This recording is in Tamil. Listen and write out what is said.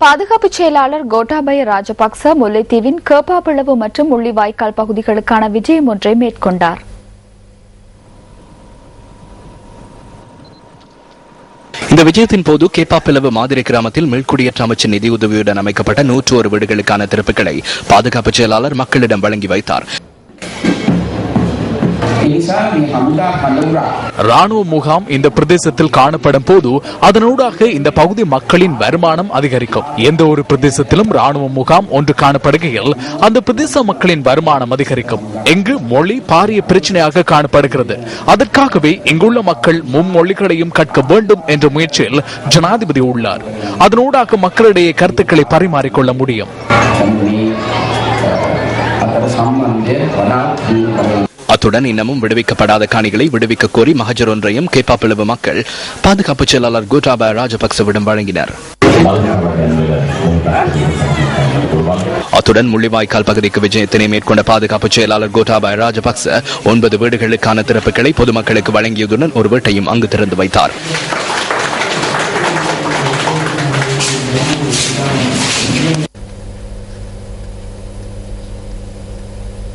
பாதுகாப்பு செயலாளர் கோட்டாபய ராஜபக்ச முல்லைத்தீவின் கேப்பாப்பிளவு மற்றும் முள்ளிவாய்க்கால் பகுதிகளுக்கான விஜயம் ஒன்றை மேற்கொண்டார். இந்த விஜயத்தின் போது கேப்பாப்பிளவு மாதிரி கிராமத்தில் மீள்குடியேற்ற அமைச்சின் நிதியுதவியுடன் அமைக்கப்பட்ட 101 வீடுகளுக்கான திறப்புகளை பாதுகாப்பு செயலாளர் மக்களிடம் வழங்கி வைத்தார். ராணுவ முகாம் இந்த பிரதேசத்தில் காணப்படும் போது அதனூடாக இந்த பகுதி மக்களின் வருமானம் அதிகரிக்கும். எந்த ஒரு பிரதேசத்திலும் ராணுவ முகாம் ஒன்று காணப்படுகையில் அந்த பிரதேச மக்களின் வருமானம் அதிகரிக்கும். இங்கு மொழி பாரிய பிரச்சனையாக காணப்படுகிறது. அதற்காகவே இங்குள்ள மக்கள் மும்மொழிகளையும் கற்க வேண்டும் என்ற முயற்சியில் ஜனாதிபதி உள்ளார். அதனூடாக மக்களிடையே கருத்துக்களை பரிமாறிக்கொள்ள முடியும். அத்துடன் இன்னமும் விடுவிக்கப்படாத காணிகளை விடுவிக்க கோரி மகஜர் ஒன்றையும் கேப்பாப்பிளவு மக்கள் பாதுகாப்பு செயலாளர் கோட்டாபய ராஜபக்சவிடம் வழங்கினர். அத்துடன் முள்ளிவாய்க்கால் பகுதிக்கு விஜயத்தினை மேற்கொண்ட பாதுகாப்பு செயலாளர் கோட்டாபய ராஜபக்ச 9 வீடுகளுக்கான திறப்புகளை பொதுமக்களுக்கு வழங்கியதுடன் ஒரு வீட்டையும் அங்கு திறந்து வைத்தார்.